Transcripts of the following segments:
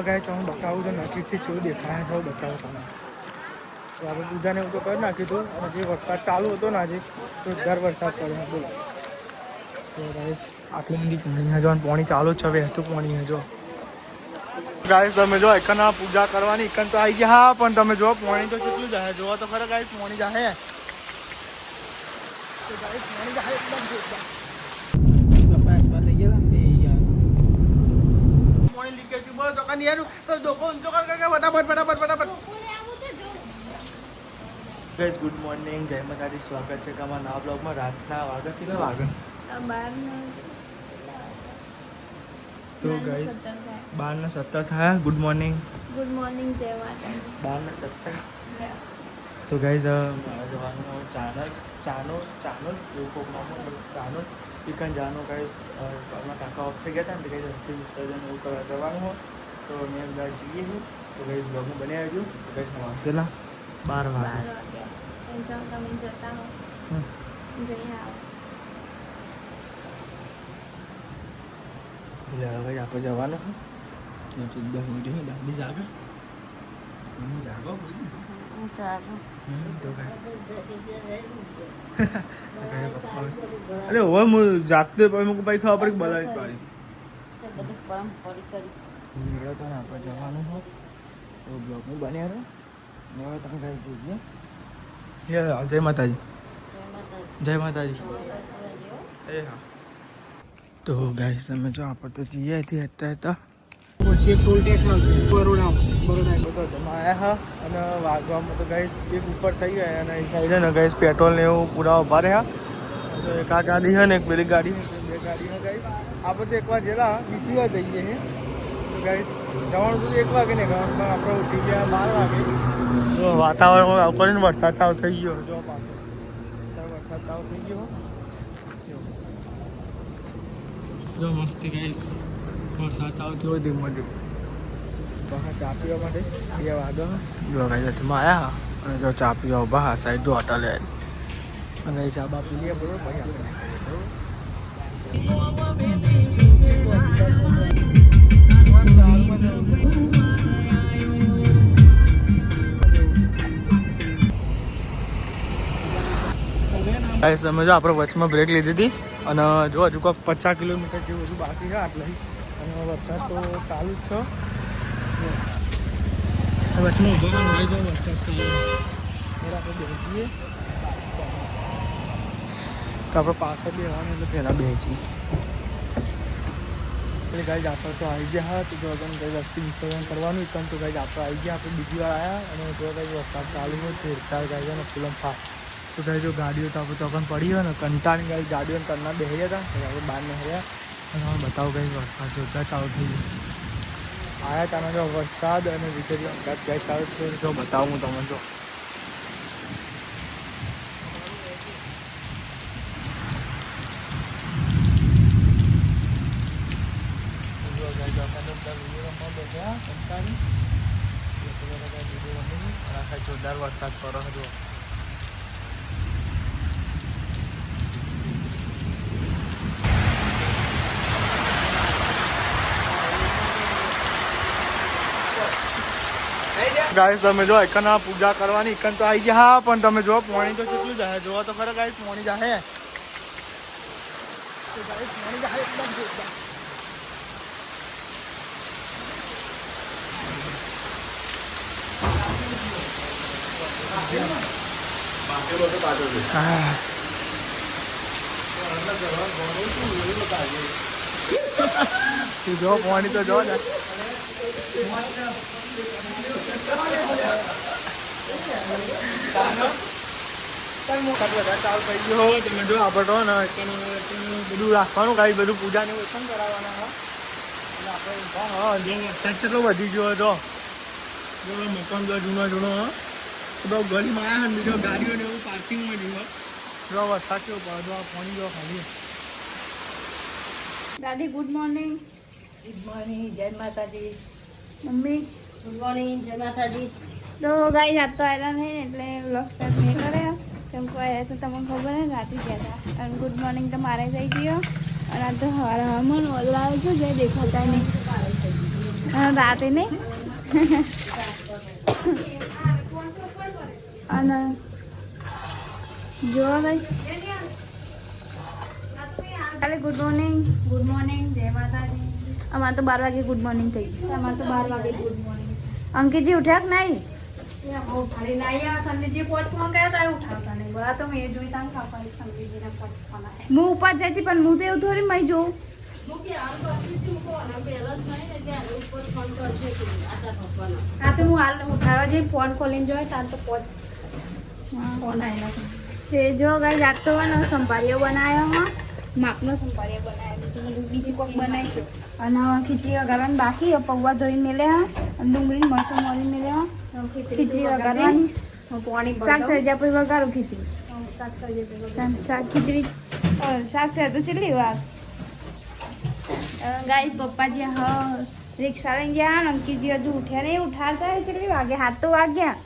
Guys હું બતાવું છું નજીકથી શું દેખાય છે બતાવું તમને. તો આપણે પૂજાને એવું તો કરી નાખ્યું હતું અને જે વરસાદ ચાલુ હતો ને આજે જોરદાર વરસાદ પડ્યો બોલો. તો ગાઈસ આટલી બધી પાણી જો પાણી ચાલુ જ છે વહેતું પાણી જો. ગાઈસ તમે જો એકન પૂજા કરવાની એકન તો આવી ગયા હા પણ તમે જો પાણી તો કેટલું જાય જોવા તો ખરા ગાઈસ પાણી જાય. તો ગાઈસ પાણી જાય એકદમ જોરદાર. પાણી લીકેજ બોલ તો કાની યાર તો દોકો ઊંચો કર ફટાફટ. ગાઈસ ગુડ મોર્નિંગ જય માતાજી સ્વાગત છે તમારા નવા બ્લોગમાં. રાતના વાગ્યા કેટલા વાગે? 12 તો ગાઈસ 12:17 થયા. ગુડ મોર્નિંગ જય માતાજી. 12:17 તો ગાઈસ મારા જવાનું ચાનો એવું કોક નામ ચાનો ચિકન જાનો ગાઈસ આપણા કાકા ઓફ થઈ ગયા હતા ને ગાઈસ અસ્થિ વિસર્જન એવું કરવા જવાનું હોય તો અમે અંદર જઈએ છીએ. તો ગાઈસ બ્લોગમાં બની આવ્યું તો ગાઈસ વાંચેલા 12 વાગે તમે જતા હો જઈને આવો. એટલે હવે આપણે જવાનું હોય તો 10 મિનિટ દાદી જાગે જાગો અરે હવે હું જાગતે પછી ખબર પડી બોલાવી પાડી મેળો તો આપણે જવાનું હોય તો બ્લોગમાં બન્યા રહો. હવે તમે કઈ જઈએ જય માતાજી જય માતાજી. એ હા તો ગાઈસ તમે જો આપણે તો જઈએ હતી અત્યારે પછી ટોલ ટેક્સ આવશે બરોડા આવ્યા હા અને વાગવામાં તો ગાઈસ એક ઉપર થઈ ગયા અને એ સાઈડે ને ગાઈસ પેટ્રોલ ને એવું પૂરા ઉભા રહ્યા. તો એક આ ગાડી છે ને એક પેલી ગાડી છે બે ગાડી છે ગાઈસ. આપણે તો એકવાર જેલા બીજી વાર જઈએ છીએ તો ગાઈસ જવાનું તો 1 વાગે ને ગામમાં આપણે ઉઠી ગયા 12 વાગે. તો વાતાવરણ કરીને વરસાદ ચાલુ થઈ ગયો જો પાછો વરસાદ ચાલુ થઈ ગયો જો મસ્તી ગાઈસ વરસાદ ચાલુ થયો ધીમો ધીમો. બહાર ચા પીવા માટે 2 વાગે જો ગાઈસ માં આવ્યા અને જો ચા પીવા બહાર સાઈડ જો હોટલ અને ચા બા પી લઈએ બરોબર પછી આપણે ગાઈસ તમે જો આપણે વચમાં બ્રેક લીધી હતી અને જો હજુ કોઈ 50 કિલોમીટર જેવું હજુ બાકી છે આટલે અને વરસાદ તો ચાલુ જ છે. વચમાં ઉભા હોય તો વરસાદ ચાલુ આપણે બેસીએ તો આપણે પાછળ બેસવાનું એટલે પહેલાં બેસીએ એટલે ગાઈસ આપણે તો આવી ગયા હા. તો જો તમે કઈ અસ્થિ વિસર્જન કરવાનું એકમ તો ગાઈસ આપણે આવી ગયા. આપણે બીજી વાર આવ્યા અને જો કઈ વરસાદ ચાલુ હોય ફેરફાર ગાઈસ અને ફૂલમ ફાટ તો ગાઈસ જો ગાડીઓ તો આપણે ચોકન પડી હોય ને કંટાળી ગાઈસ ગાડીઓને કરના બેસી ગયા હતા આપણે બહાર નીકળ્યા અને હવે બતાવો ગાઈસ વરસાદ જોતા ચાલુ થઈ ગયો આવ્યા તમે જો વરસાદ અને વીજળી અંગાત ગાઈસ ચાલુ છે. જો બતાવું હું તમને જો જોરદાર વરસાદ પડો હતો. ગાઈસ તમે જો એકન પૂજા કરવાની એકન તો આવી ગયા હા પણ તમે જો પાણી તો કેટલું જાય જોવા તો ખરા ગાઈસ પાણી જાય તો ગાઈસ પાણી જાય એકદમ જોરદાર. જો પાણી તો જો ને ચાલુ થઈ ગયો હોય તમે જો આપણે ને બધું રાખવાનું કાંઈ બધું પૂજા ને એવું કરાવવાના એટલે આપણે વરસાદ કેટલો વધી ગયો હતો મકાન જો જૂનો તો ગલીમાં આવ્યા ને બીજો ગાડીઓ ને એવું પાર્કિંગમાં જુઓ વરસાદ કેવો પડો પાણી જો ખાલી. દાદી ગુડ મોર્નિંગ. જય માતાજી. મમ્મી ગુડ મોર્નિંગ જય માતાજી. તો ગાઈસ આજ તો આવ્યા નહીં એટલે વ્લોગ સ્ટાર્ટ નહીં કર્યા કેમ કે આવ્યા તો તમને ખબર ને રાતે ગયા હતા અને ગુડ મોર્નિંગ તો મારે થઈ ગયો અને આ તો હવારમાં વદળાવે છે જે દેખાતા નહીં રાતે નહીં અને જો ભાઈ કાલે ગુડ મોર્નિંગ જય માતાજી. અમારે તો 12 વાગે ગુડ મોર્નિંગ થઈ ગયું. અમારે તો 12 વાગે ગુડ મોર્નિંગ. અંકિતજી ઉઠ્યા કે નહીં? ઉઠાડી ના આવ્યા. સંદીપજી પોચ ફોન કર્યા તા ઉઠાવતા નહીં. બરા તો મેં જોઈ તા ખાપા સંદીપજીને પોચ ફોન આવ્યા. હું ઉપર જતી પણ હું તો એવું થોડી મય જોઉં. હા તો હું હાલ ઉઠાડવા જઈ ફોન ખોલીને જોઈ તાર તો પોચ ફોન આવ્યા. તે જો ગાઈસ આજ તો સંભાળીઓ બનાવ્યો હા, માપનો સંભાળીઓ બનાવ્યો. બીજી કોક બનાવીશું અને ખીચડી વઘારવાની બાકી. પૌવા ધોઈને મેલે હા અને ડુંગળી મરચું મોરી મેલે હા. ખીચડી વઘારવાની. શાક સર્જા પછી વઘારું ખીચડી. શાક ખીચડી શાક સર તો કેટલી વાર ગાઈસ પપ્પાજી હા રિક્ષા લઈને ગયા ને અંકિતજી હજુ ઉઠ્યા નહીં. ઉઠાડતા કેટલી વાગે? 7 તો વાગ્યા.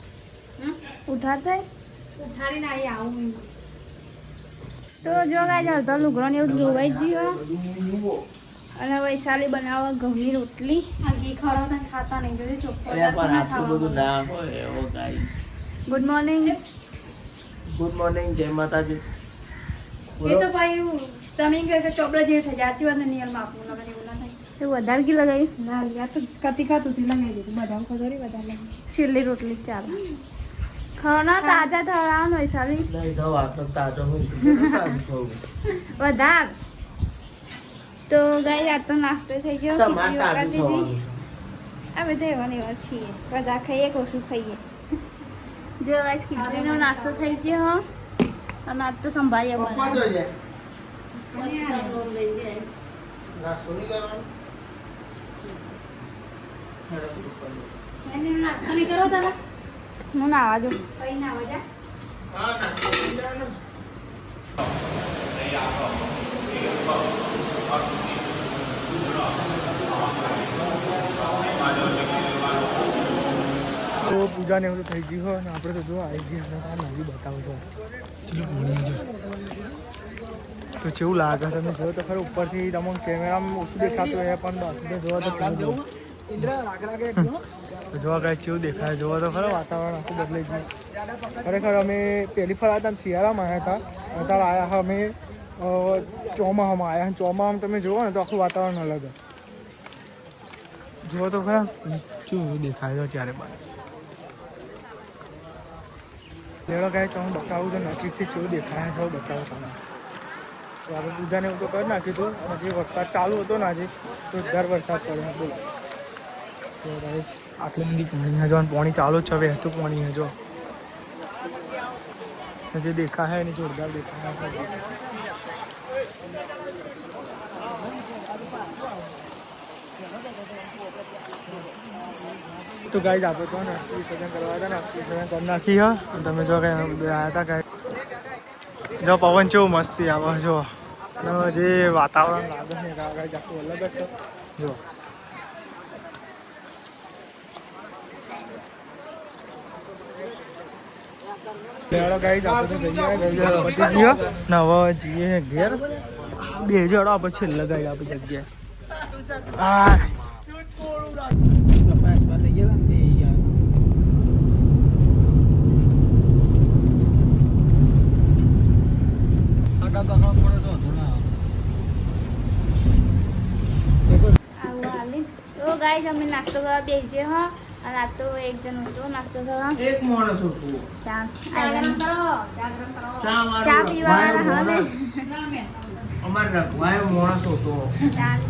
ઉઠાડતા ઉઠાડીને આવી આવું. તો જો ગાઈસ અડધો લુગડો ને એવું ધોવાઈ ગયું અને વૈશાલી બનાવવા ઘઉંની રોટલી. ઘી ખવડાવતા ખાતા નહીં. જોજે ચોખ્ખો ગુડ મોર્નિંગ. ગુડ મોર્નિંગ, જય માતાજી. એ તો ભાઈ તમે કહો કે ચોપડા જે થઈ જાય આચી વાત નિયમમાં આપવું નગર એવું ના થાય. તો વધારે ઘી લગાવી ના યાર તો કતી ખાતું થી લગાવી દીધું. બદામ ખોદરી વધારે લગાવી. છેલ્લી રોટલી ચાલે. ખાના તાજા થવાનું વૈશાલી વધાર. તો ગાઈ આ તો નાસ્તો થઈ ગયો. ખીચડી વઘારી દીધી. આ બધા એવા ને એવા છીએ. બધા ખાઈએ કે ઓછું ખાઈએ. જો ગાઈસ ખીચડીનો નાસ્તો થઈ ગયો અને આજ તો સંભાળ્યા બનાવ્યા. નાસ્તો નહીં કરો દાદા? હું નાવા જો. કઈ ના વજા તો પૂજા ને એવું તો થઈ ગયું હોય અને આપણે તો જો આવી ગયા અને નવી બતાવું છો. તો કેવું લાગે તમે જો તો ખરું ઉપરથી તમને કેમેરામાં ઓછું દેખાતું હોય પણ બાકી જોવા તો ખરું જોવા કાંઈ કેવું દેખાય જોવા તો ખરો વાતાવરણ આખું બદલાઈ ગયું. ખરેખર અમે પહેલી ફર હતા શિયાળામાં આવ્યા હતા અત્યારે આવ્યા હા અમે ચોમાસામાં આવ્યા. ચોમાસામાં તમે જુઓ ને તો આખું વાતાવરણ અલગ હોય. જુઓ તો ખરા શું દેખાય છે ત્યારે બાદ લેડો કાંઈ તો હું બતાવું તો નજીકથી કેવું દેખાય છે બતાવું તમને. તો આપણે પૂજાને એવું તો કરી નાખ્યું હતું અને જે વરસાદ ચાલુ હતો ને આજે તો દર વરસાદ પડ્યો બોલો. તો ગાઈસ આટલી બધી પાણી હજો અને પાણી ચાલુ જ છે વહેતું પાણી હજો જે દેખાય એની જોરદાર દેખાય. તો ગાઈસ આપણે તો અસ્થિ વિસર્જન કરવા હતા ને અસ્થિ વિસર્જન કરી નાખી હા. તમે જો કંઈ આવ્યા હતા કાંઈ જો પવન કેવું મસ્તી આવે જો અને જે વાતાવરણ લાગે છે ગાઈસ આખું અલગ જ છે જો. લેડો ગાઈસ આપણે તો જઈએ પતી ગયો ને હવે જઈએ ઘેર. બે જડો આપણે છેલ્લે ગાઈ આપી જગ્યાએ. તો ગાઈસ અમે નાસ્તો કરવા બેસીએ હા અને આ તો એક જણ હતો નાસ્તો કરવા. એક માણસ છું ચા ચા પીવા હા ને અમારે રખવાય માણસ હતો.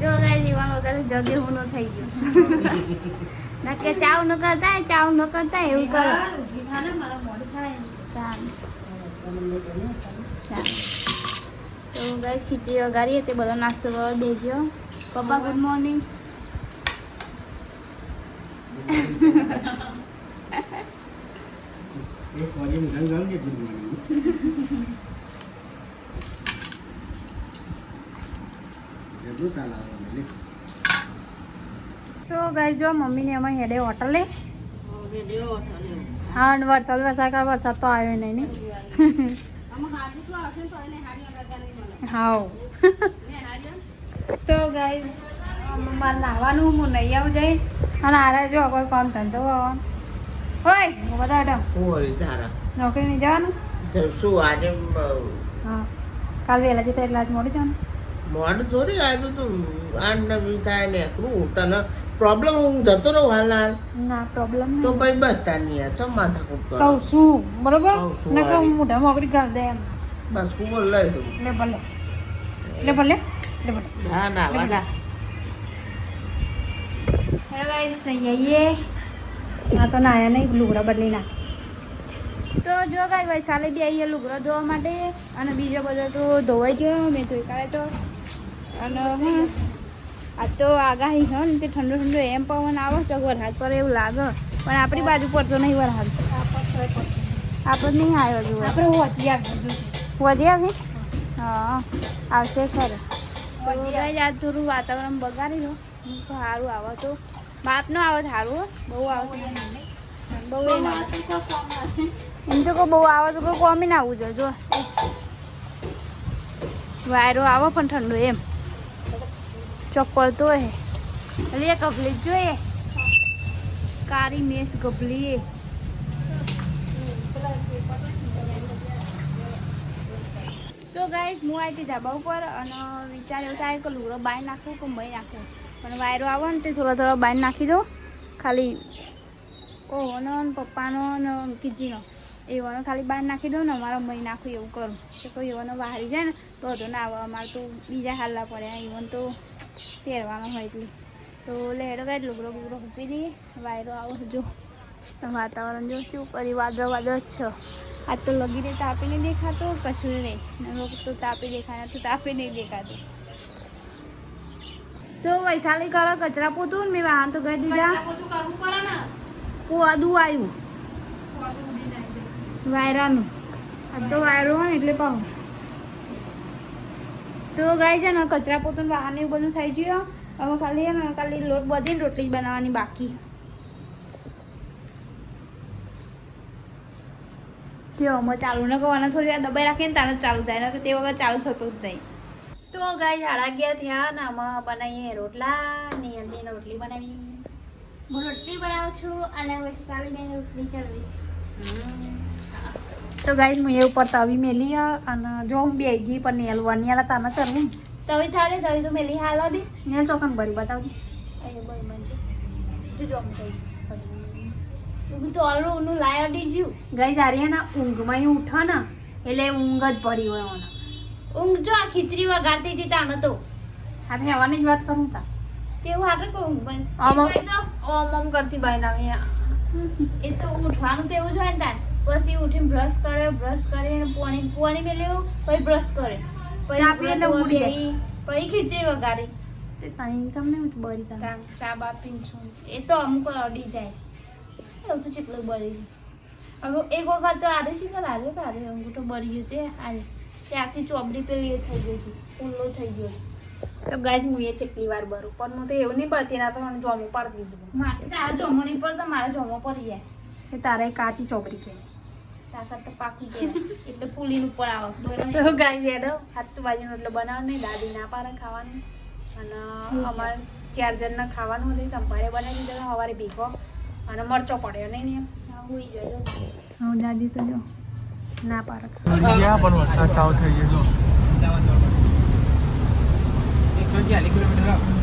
જો ગાઈસ દીવાનો વગર જગે હું ન થઈ ગયો. નકે ચાવ ન કરતા એવું કરો. તો ગાઈસ ખીચડી વઘારીએ તે બધો નાસ્તો કરવા બેસ્યો. પપ્પા ગુડ મોર્નિંગ. તો ગાઈસ જો મમ્મીને અમે હેડે હોટલે. હા વરસાદ તો આવ્યો નહીં ને. હા તો ગાઈસ મારે નાહવાનું હું નહીં આવું જઈ અને આરે જો કોઈ કામ ધંધો આવવાનું હોય બધા અડમ નોકરી નહીં જવાનું શું આજે હા કાલ વહેલા જતા એટલે આજ મોડું જવાનું મોડું થોડી આજે તો 8-9 થાય ને તને પ્રોબ્લેમ હું જતો રહું હાલ ના પ્રોબ્લેમ તો કઈ બસ તાની યાર ચમ માથા કૂટ કહું છું બરોબર કહું છું ને કહું વાળી. મોઢા મોકરી કરી દે એમ બસ કુબર લઈ દઉં એટલે ભલે એટલે ભલે એટલે ભલે હા ના વાદા હેલો ગાઈસ નહીં આવીએ આ તો નાયા નહીં લુગડા બદલી નાખ તો જો ગાઈ વૈશાલી બી આવીએ લુગડા ધોવા માટે અને બીજો બધો તો ધોવાઈ ગયો મેં ધોઈ કાઢે તો અને હા આ તો આગાહી છે ને તે ઠંડુ ઠંડુ એમ પવન આવે છે વરસાદ પર એવું લાગે પણ આપણી બાજુ પડતો નહીં વરસાદ આપણે નહીં આવ્યો જુઓ આપણે વધી આવે હા આવશે ખરે ગાઈ આજ થોડું વાતાવરણ બગાડી દો સારું આવે તો બાપનો આવે સારું બહુ આવે બહુ એ ના એમ તો કોઈ બહુ આવે તો કોઈ કોમી ના આવવું જોઈએ જો વાયરો આવે પણ ઠંડુ એમ ચોક્કર તો હે એટલે એ ગભલી જ જોઈએ કાળી મેસ ગભલી એ તો ગાઈસ હું આવી હતી ધાબા ઉપર અને વિચાર એવું થાય કે લુગડો બાય નાખવું કે મય નાખવું પણ વાયરો આવે ને તે થોડો થોડો બાય નાખી દો ખાલી ઓહનો ને પપ્પાનો ને કીજીનો એવાનો ખાલી બહાર નાખી દઉં ને અમારા મય નાખું એવું કરું કે કોઈ એવાનો બહારી જાય ને તો હતો ના આવે અમારે તો બીજા હાલવા પડે એવન તો પહેરવાનો હોય એટલે તો લેડો કાંઈ લુગડો બુગડો મૂકી દઈએ વાયરો આવો જો વાતાવરણ જો શું કરી વાદળ વાદળ જ છે આજ તો લગી રહે તાપી નહીં દેખાતો કશું નહીં તો તાપી દેખાય તો તાપી નહીં દેખાતું તો વૈશાલી કરો કચરા પોતું ને મેં વાહન તો કહી દીધા પોદું આવ્યું વાયરાનું આ તો વાયરો હોય ને એટલે કહું તો ગાય છે ને કચરા પોતું વાહન એવું બધું થઈ ગયું હવે ખાલી ને ખાલી લોટ બધીને રોટલી બનાવવાની બાકી કેવો અમે ચાલુ ન કરવાના થોડી વાર દબાઈ રાખીએ ને તારે ચાલુ થાય ને તે વગર ચાલુ થતું જ નહીં તો ગાય 11:30 થયા ને અમે બનાવીએ રોટલા ને બેન રોટલી બનાવી હું રોટલી બનાવું છું અને વૈશાલી બેન રોટલી ચડવીશ તો ગાઈસ હું એ ઉપર તવી મેલી અને જો હું બે ગઈ પણ નેલ વનિયાલા તાના ચરવું તવી થાલે તવી તો મેલી હાલ બી નેલ ચોકન ભરી બતાવજી અહીંયા બઈ મને જો જો કઈ તું તો ઓલનું લાયા દીજ્યું ગાઈસ આરિયાના ઊંઘમાં ઉઠો ને એટલે ઊંઘ જ પડી હોય મને ઊંઘ જો આ ખીચડી વગાડતી હતી તાને તો આ થવાની જ વાત કરું તા તેવું હાટે કહું પણ ઓમ કરતી બાઈ નાવી એ તો ઉઠવાનું તો એવું જ હોય ને તાર પછી ઉઠીને બ્રશ કરે પોણી મેલ્યું પછી બ્રશ કરે પછી એટલે ઉડી ગઈ પછી ખીચડી વગાડી તે તાઈ તમને બરી તા ચા બા પીશું એ તો અમુક અડી જાય એવું તો કેટલું બરી હવે એક વખત તો આરે શીખર આરે અમુક તો બરી ગયું તે આરે તે આખી ચોબડી પેલી એ થઈ ગઈ હતી ઊંડો થઈ ગયો તો ગાઈસ હું એ ચેટલી વાર બરું પણ હું તો એવું નહીં પડતી ના તો મને જોમું પાડી દીધું મારે તારા જોમો નહીં પડતો મારે જોમો પડી જાય એ તારે કાચી ચોબરી કહેવાય તાકાત તો પાકી કહેવાય એટલે ફૂલીને ઉપર આવે તો ગાઈસ હેડો હાથ તો બાજુનો એટલે બનાવ નહીં દાદી ના પાડે ખાવાનું અને અમારે 4 જણને ખાવાનું હતું સંભાળે બનાવી દીધો સવારે ભીખો અને મરચો પડ્યો નહીં ને હુઈ ગયો હા દાદી તો જો ના પાડે પણ વરસાદ ચાલુ થઈ ગયો જો 140 કિલોમીટર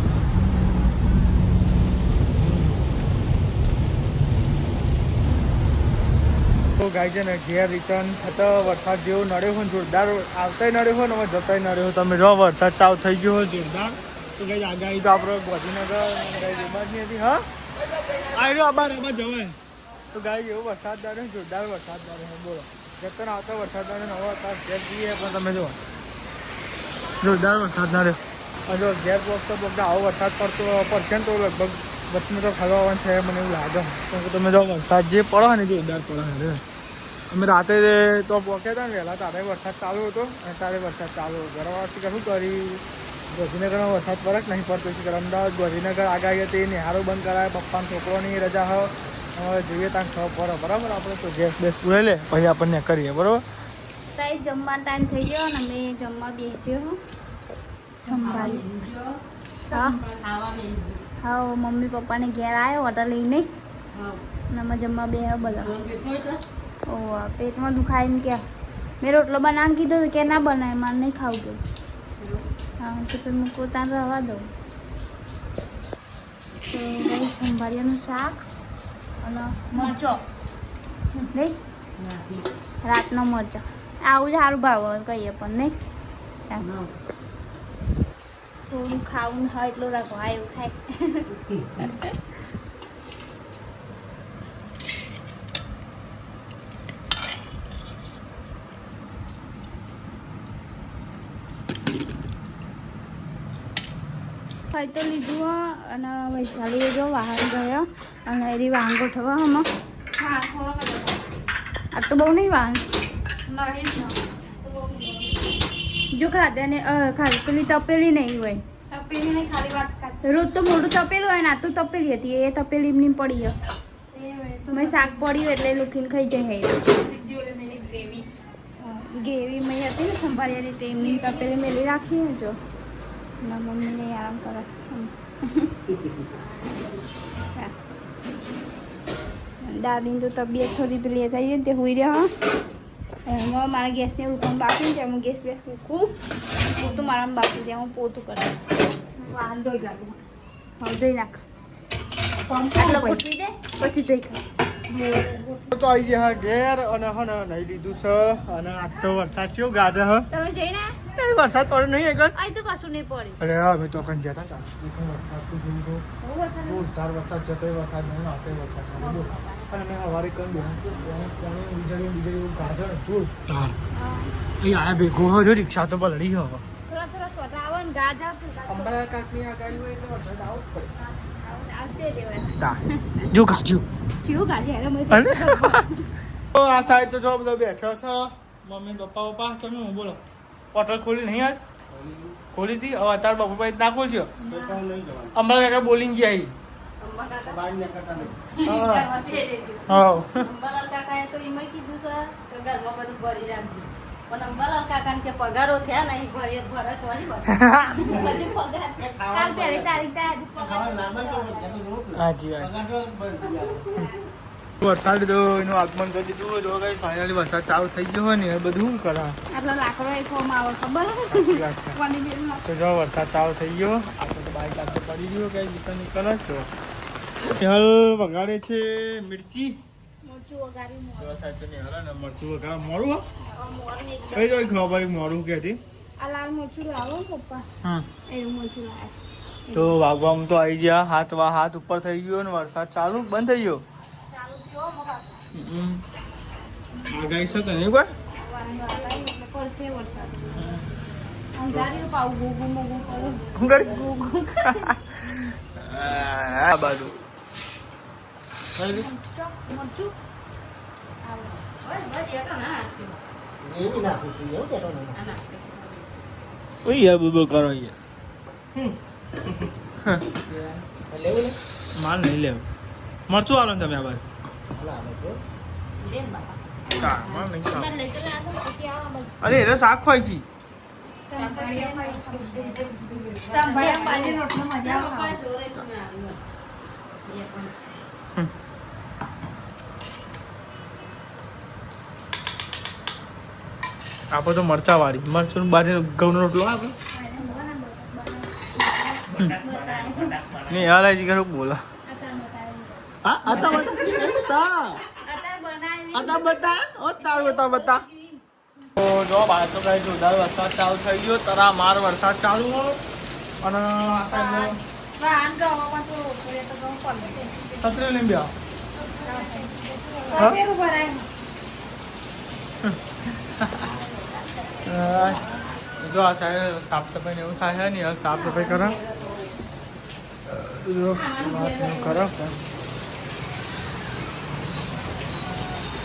તો ગાય છે ને ઘેર રિટર્ન થતો વરસાદ જેવો નડ્યો હોય જોરદાર આવતાય નડ્યો હોય ને હવે જતાય નડ્યો હોય તમે જો વરસાદ ચાલુ થઈ ગયો હોય જોરદાર તો ગાય આગાહી તો આપણે ગાંધીનગર ગાય વિમાનની હતી હા આવ્યો આબાર જવાય તો ગાય એવો વરસાદ નડ્યો જોરદાર વરસાદ નડ્યો બોલો જતન આવતા વરસાદ નડ્યો નવો હતા ઘેર જઈએ પણ તમે જો જોરદાર વરસાદ નડ્યો અને જો ઘેર બોકતા બોકતા આવો વરસાદ પડશે ને તો લગભગ વચમાં તો ખરવાનું છે મને એવું લાગે કેમ કે તમે જો વરસાદ જે પડે ને જોરદાર પડે અમે રાતે તો પહોંચ્યા હતા ને વહેલા તારે વરસાદ ચાલુ હતો અને તારે વરસાદ ચાલુ હતો ઘરવાળાથી શું કરી ગાંધીનગરમાં વરસાદ પડે કે નહીં પડતો છે અમદાવાદ ગાંધીનગર આગાહી હતી નિહારો બંધ કરાય પપ્પાને છોકરોની રજા હોય હવે જોઈએ ત્યાં ખબર પડે બરાબર આપણે તો ગેસ બેસ પૂરાઈ લે પછી આપણને કરીએ બરાબર જમવાનો ટાઈમ થઈ ગયો અને અમે જમવા બેસ્યો સંભાળી હા ખાવા નહીં હા મમ્મી પપ્પાને ઘેર આવ્યો હોટલ લઈને અને અમે જમવા બે બધા ઓ પેટમાં દુખાય એમ કે મેં રોટલો બનાવવાનું કીધું કે ના બનાવે મારે નહીં ખાવું ગયું હા તો પછી હું પોતાને રહેવા દઉં તો ભાઈ સંભાળિયાનું શાક અને મરચો નહીં રાતનો મરચો આવું જ સારું ભાવ કહીએ પણ નહીં થોડું ખાવું હોય એટલું રાખો હા એવું થાય ખાઈ તો લીધું અને વૈશાલી જો વાહન ગયો અને એની વાહન ગોઠવવા હમણાં આ તો બહુ નહીં વાહન જો ખાધા ને ખાલી પેલી તપેલી નહીં હોય રોજ તો મોટું તપેલું હોય ને આ તો તપેલી હતી એ તપેલી એમની પડી ગયો મેં શાક પડ્યું એટલે લૂકીને ખાઈ જાય ગ્રેવી મેં હતી ને સંભાળ્યાની તે એમની તપેલી મેલી રાખી જો ના મમ્મીને આરામ કરે દાદીની તો તબિયત થોડી પેલી થઈ ગઈ ને તે હોઈ રહ્યા એમાં મારા ગેસને રૂકવાનું બાકી છે હું ગેસ મૂકું પોતું મારામાં બાકી છે હું પોતું કરું વાહન ધોઈ નાખું હવે ધોઈ નાખ આટલો ગોઠવી દે પછી ધોઈ ખાવ તો આવી ગયા ઘેર અને હે ને નહીં લીધું છે અને આજ તો વરસાદ થયો ગાજે હ તમે જઈને વરસાદ પડે નહીં એકન અહીં તો કશું નહીં પડે અરે હા અમે તો કન જતા હતા વરસાદ તો જોયું તો જોરદાર વરસાદ જતો વરસાદ નહીં આવતો વરસાદ અને મેં સવારે કન વીજળી ગાજર જોરદાર અહીં આયા ભેગો હો જો રિક્ષા તો પલડી હો થોડા સ્વટા આવે ને ગાજા અંબાલા કાકની આગાહી હોય એટલે વરસાદ આવો જ પડે આવશે દેવા તા જો ગાજુ જીવ ગાજે હેરો મેં તો આ સાઈડ તો જો બધા બેઠો છે મમ્મી પપ્પા તમે હું બોલો હોટલ ખોલી નહીં આજ ખોલી હતી હવે અત્યારે બાપુ ભાઈ ના ખોલજો અંબાલા કાકા બોલિંગ ગયા હા અંબાલાલ કાકાએ તો એમાં કીધું છે કે ઘરમાં બધું ભરી રાખજો પણ અંબાલાલ કાકાને કે પગારો થયા નહીં ભરે ભરે છો નહીં હજુ પગાર કાલ પહેલી તારીખ થાય હાજી વરસાદ તો એનું આગમન કરી દીધું જો કઈ ફાઇનલી વરસાદ ચાલુ થઈ ગયો હોય ને એ બધું શું કરા આટલો લાકડો એ ફોર્મ આવે ખબર સાચી વાત છે તો જો વરસાદ ચાલુ થઈ ગયો આપણે તો બાઈક આગળ પડી ગયો કઈ દુકાન નીકળ જ હલ વગાડે છે મિર્ચી મોચું વગાડી જો સાહેબ તો નહીં ને મરચું વગાડ મોડું કઈ જો ખબર મોડું કે હતી આ લાલ મોચું લાવો પપ્પા હા એવું મોચું લાવે તો વાગવામાં તો આવી ગયા હાથ ઉપર થઈ ગયો ને વરસાદ ચાલુ બંધ થઈ ગયો આગાહી છે તો નહીં કોઈ પડશે વરસાદ અંધારી પાવું ગોગું મોગું કરું શું કરી આ બાજુ મરચું ઓય યાર બબો કરો યાર માલ નહીં લેવું મરચું આલો ને તમે આ બાજુ માલ નહીં ખાવ અરે એને શાક ખવાય છે આપણે તો મરચા વાળી મરચું બાજુ ઘઉંનો રોટલો આપે નહીં હાલ આવી ઘર બોલા હા આતા બતા ઓ તાર બતા તો જો બહાર તો કઈ જોરદાર વરસાદ ચાલુ થઈ ગયો તરા માર વરસાદ ચાલુ હો અને સત્રી લઈ ગયા જો આ સાઈડ સાફ સફાઈ ને એવું થાય છે ને સાફ સફાઈ કરો કરો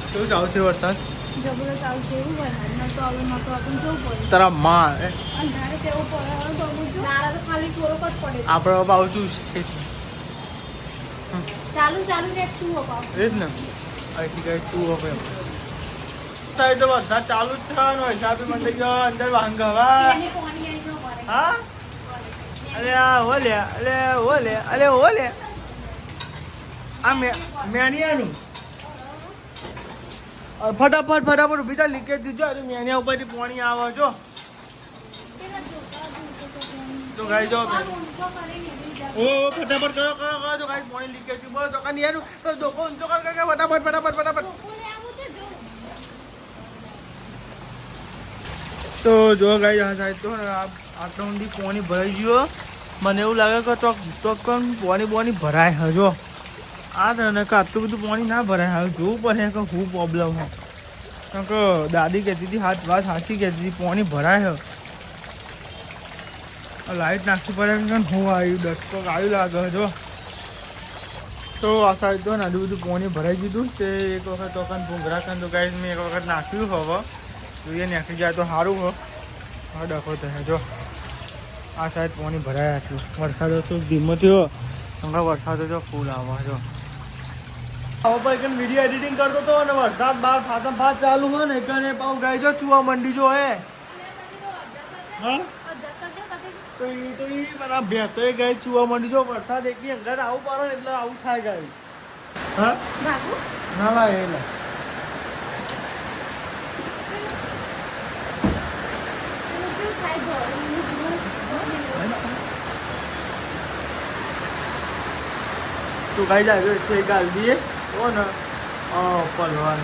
શું ચાલુ છે વરસાદ જબરો ચાલુ છે એવું વરસાદ નતો આવે નતો આપણને જવું પડે તારા માં અંધારે કેવું પડે નારા તો ખાલી ચોરોક જ પડે આપણે બાજુ છે ચાલુ ને શું હોપા એ જ ને અહીંથી કઈ તું હવે તો વરસાદ ચાલુ જ છે ને વરસાદ મંડી ગયો અંદર વાંગ હવા એને પાણી આવી ન પડે હા અલે આ ઓલે અલે ઓલે અલે ઓલે આ મેનિયાનું ફટાફટ ઊભી થા લીકેજ દીધો અરે મેનિયા ઉપરથી પાણી આવે જો તો ગાઈ જો ઓ ફટાફટ કરો તો ગાઈ પાણી લીકેજ બોલો તો કાની યાર તો દોકો ઊંચો કર ફટાફટ તો જો ગાઈ આ સાઈડ તો આટલો ઊંડી પાણી ભરાઈ ગયો મને એવું લાગે કે તો પાણી ભરાય છે જો આ ને કે આટલું બધું પાણી ના ભરાય હવે જોવું પડે કે શું પ્રોબ્લેમ છે કારણ કે દાદી કહેતી હતી વાત સાચી કહેતી હતી પાણી ભરાય છે લાઈટ નાખવી પડે કે હું આવ્યું ડટકો આવ્યું લાગે જો તો આ સાઈડ તો આટલું બધું પાણી ભરાઈ ગયું તે એક વખત તો ભૂંગરા તો ગાઈ મેં એક વખત નાખ્યું હવે જોઈએ નાખી જાય તો સારું હો હવે ડખો થશે જો આ સાઈડ પાણી ભરાય આટલું વરસાદ તો ધીમો થયો હમણાં વરસાદ જો ફૂલ આવવા જો હવે પર કેમ વિડીયો એડિટિંગ કરતો હતો અને વરસાદ બહાર ફાતમ ફાત ચાલુ હોય ને એટલે પાઉ ગાઈ જો ચૂવા મંડી જો હે હા તો એ મારા ભેતો એ ગાય ચૂવા મંડી જો વરસાદ એકની અંદર આવું પડે ને એટલે આવું થાય ગાય હા ના લા એ લા तो गाइस आ गए थे गाल दिए वो ना पलवान